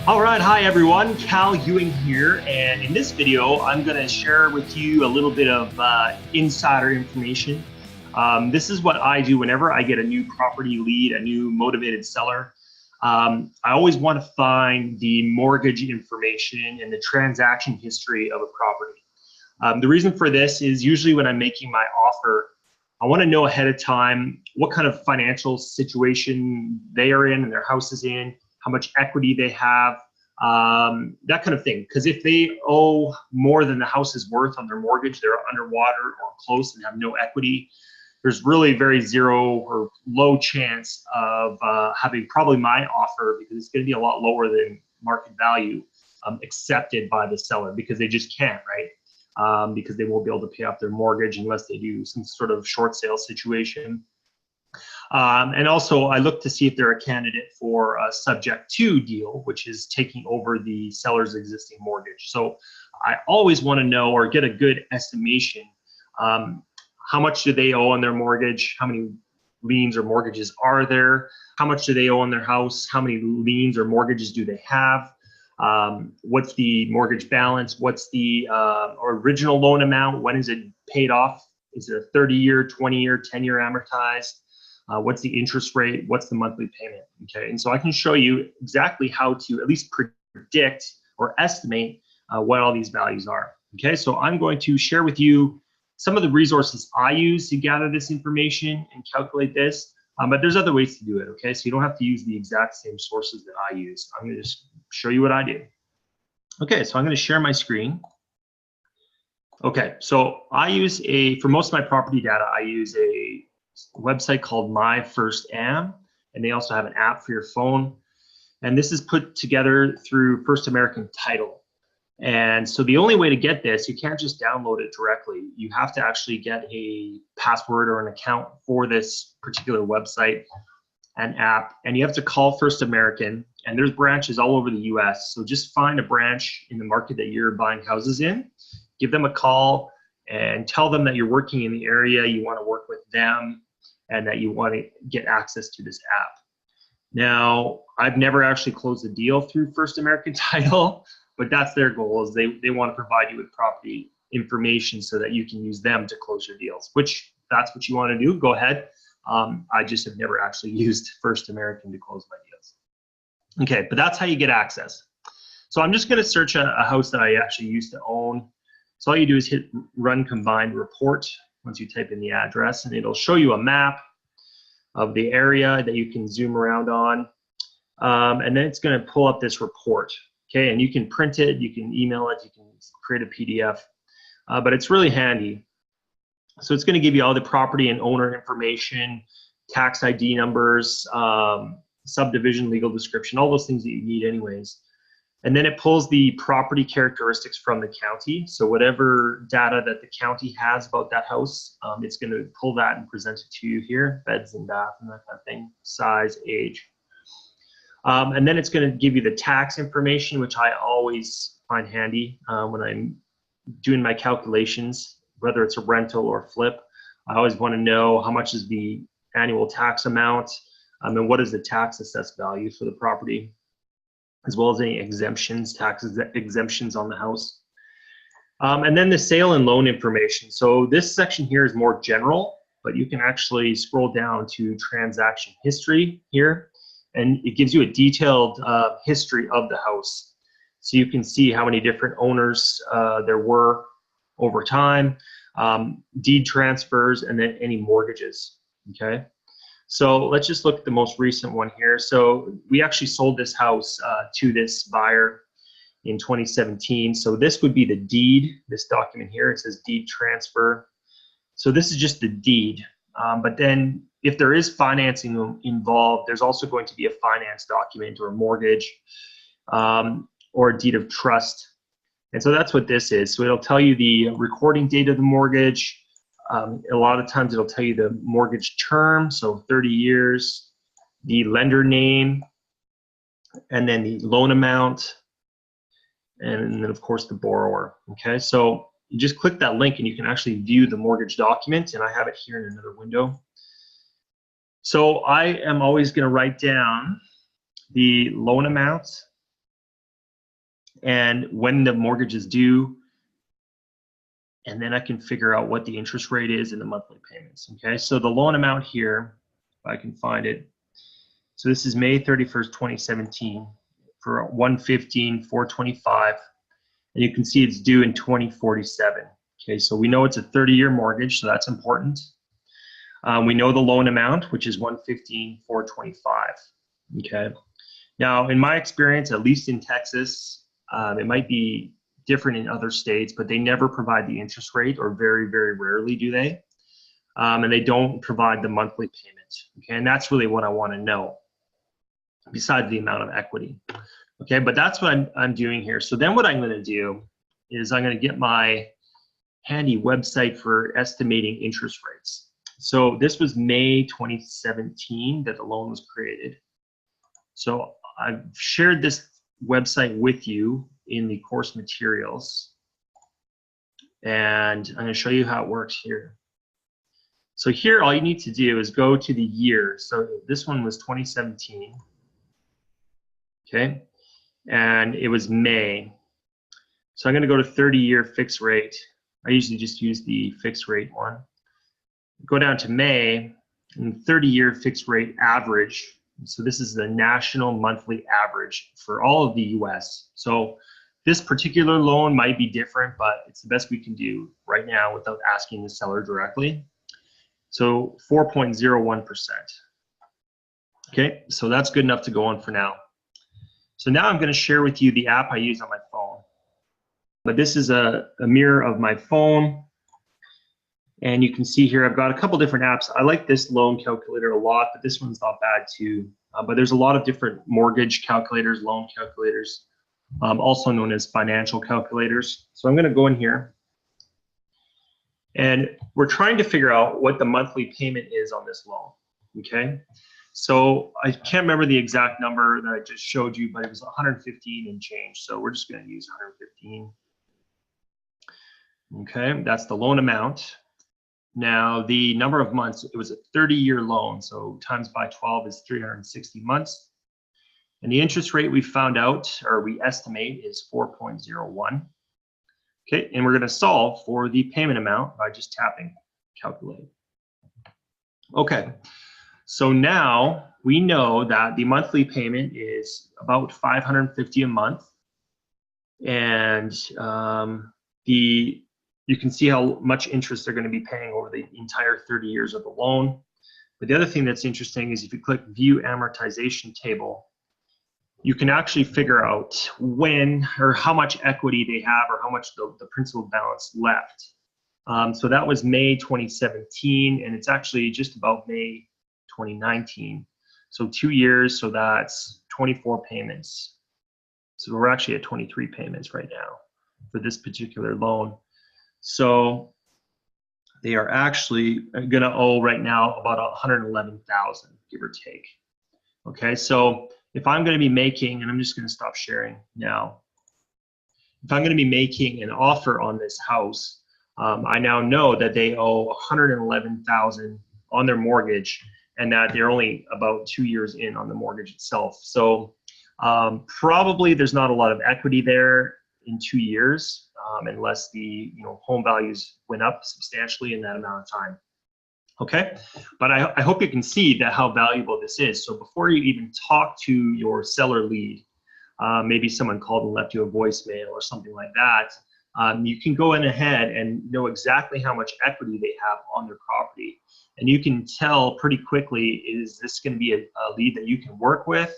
All right, hi everyone, Cal Ewing here, and in this video, I'm going to share with you a little bit of insider information. This is what I do whenever I get a new property lead, a new motivated seller. I always want to find the mortgage information and the transaction history of a property. The reason for this is usually when I'm making my offer, I want to know ahead of time what kind of financial situation they are in and their house is in, how much equity they have, that kind of thing. Because if they owe more than the house is worth on their mortgage, they're underwater or close and have no equity, there's really very zero or low chance of having probably my offer, because it's going to be a lot lower than market value, accepted by the seller, because they just can't, right? Because they won't be able to pay off their mortgage unless they do some sort of short sale situation. And also, I look to see if they're a candidate for a subject to deal, which is taking over the seller's existing mortgage. So I always want to know or get a good estimation. How much do they owe on their mortgage? How many liens or mortgages are there? How much do they owe on their house? How many liens or mortgages do they have? What's the mortgage balance? What's the original loan amount? When is it paid off? Is it a 30-year, 20-year, 10-year amortized? What's the interest rate? What's the monthly payment? Okay, and so I can show you exactly how to at least predict or estimate what all these values are. Okay, so I'm going to share with you some of the resources I use to gather this information and calculate this, but there's other ways to do it. Okay, so you don't have to use the exact same sources that I use. I'm going to just show you what I do. Okay, so I'm going to share my screen. Okay, so I use for most of my property data, I use a website called My First Am, and they also have an app for your phone. And this is put together through First American Title. And so the only way to get this, you can't just download it directly. You have to actually get a password or an account for this particular website and app, and you have to call First American, and there's branches all over the US. So just find a branch in the market that you're buying houses in, give them a call, and tell them that you're working in the area, you want to work with them, and that you want to get access to this app. Now, I've never actually closed a deal through First American Title, but that's their goal, is they want to provide you with property information so that you can use them to close your deals, which that's what you want to do, go ahead. I just have never actually used First American to close my deals. Okay, but that's how you get access. So I'm just going to search a house that I actually used to own. So all you do is hit Run Combined Report once you type in the address, and it'll show you a map of the area that you can zoom around on. And then it's going to pull up this report. Okay, and you can print it, you can email it, you can create a PDF, but it's really handy. So it's going to give you all the property and owner information, tax ID numbers, subdivision, legal description, all those things that you need anyways. And then it pulls the property characteristics from the county. So whatever data that the county has about that house, it's going to pull that and present it to you here, beds and bath and that kind of thing, size, age. And then it's going to give you the tax information, which I always find handy when I'm doing my calculations, whether it's a rental or flip. I always want to know how much is the annual tax amount, and what is the tax assessed value for the property, as well as any exemptions, tax exemptions on the house. And then the sale and loan information. So this section here is more general, but you can actually scroll down to transaction history here, and it gives you a detailed history of the house. So you can see how many different owners there were over time, deed transfers, and then any mortgages, okay? So let's just look at the most recent one here. So we actually sold this house to this buyer in 2017. So this would be the deed, this document here. It says deed transfer. So this is just the deed. But then if there is financing involved, there's also going to be a finance document or a mortgage or a deed of trust. And so that's what this is. So it'll tell you the recording date of the mortgage. A lot of times it'll tell you the mortgage term, so 30 years, the lender name, and then the loan amount, and then of course the borrower. Okay, so you just click that link and you can actually view the mortgage document, and I have it here in another window. So I am always going to write down the loan amount, and when the mortgage is due, and then I can figure out what the interest rate is and the monthly payments. Okay, so the loan amount here, if I can find it. So this is May 31st, 2017 for 115,425, and you can see it's due in 2047. Okay, so we know it's a 30-year mortgage, so that's important. We know the loan amount, which is 115,425. Okay. Now, in my experience, at least in Texas, it might be different in other states, but they never provide the interest rate, or very, very rarely do they. And they don't provide the monthly payment. Okay, and that's really what I want to know, besides the amount of equity. Okay, but that's what I'm doing here. So then what I'm going to do is I'm going to get my handy website for estimating interest rates. So this was May 2017 that the loan was created. So I've shared this website with you in the course materials, and I'm going to show you how it works here. So here, all you need to do is go to the year. So this one was 2017, okay, and it was May. So I'm going to go to 30-year fixed rate. I usually just use the fixed rate one. Go down to May, and 30-year fixed rate average. So this is the national monthly average for all of the US. So this particular loan might be different, but it's the best we can do right now without asking the seller directly. So 4.01%. Okay, so that's good enough to go on for now. So now I'm going to share with you the app I use on my phone. But this is a mirror of my phone. And you can see here, I've got a couple different apps. I like this loan calculator a lot, but this one's not bad too. But there's a lot of different mortgage calculators, loan calculators, also known as financial calculators. So I'm going to go in here, and we're trying to figure out what the monthly payment is on this loan. Okay, so I can't remember the exact number that I just showed you, but it was 115 and change. So we're just going to use 115. Okay, that's the loan amount. Now, the number of months, it was a 30-year loan, so times by 12 is 360 months. And the interest rate we found out, or we estimate, is 4.01. Okay, and we're going to solve for the payment amount by just tapping calculate. Okay, so now we know that the monthly payment is about $550 a month, and you can see how much interest they're going to be paying over the entire 30 years of the loan. But the other thing that's interesting is if you click View Amortization Table, you can actually figure out when or how much equity they have, or how much the principal balance left. So that was May 2017, and it's actually just about May 2019. So 2 years, so that's 24 payments. So we're actually at 23 payments right now for this particular loan. So they are actually going to owe right now about 111,000, give or take. Okay, so if I'm going to be making, and I'm just going to stop sharing now. If I'm going to be making an offer on this house, I now know that they owe 111,000 on their mortgage, and that they're only about 2 years in on the mortgage itself. So probably there's not a lot of equity there in 2 years, unless the home values went up substantially in that amount of time. Okay, but I hope you can see that how valuable this is. So before you even talk to your seller lead, maybe someone called and left you a voicemail or something like that, you can go in ahead and know exactly how much equity they have on their property. And you can tell pretty quickly, is this going to be a lead that you can work with,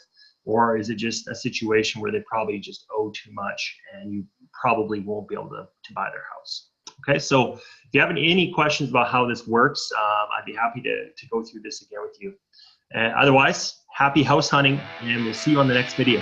or is it just a situation where they probably just owe too much and you probably won't be able to buy their house. Okay, so if you have any questions about how this works, I'd be happy to go through this again with you. Otherwise, happy house hunting, and we'll see you on the next video.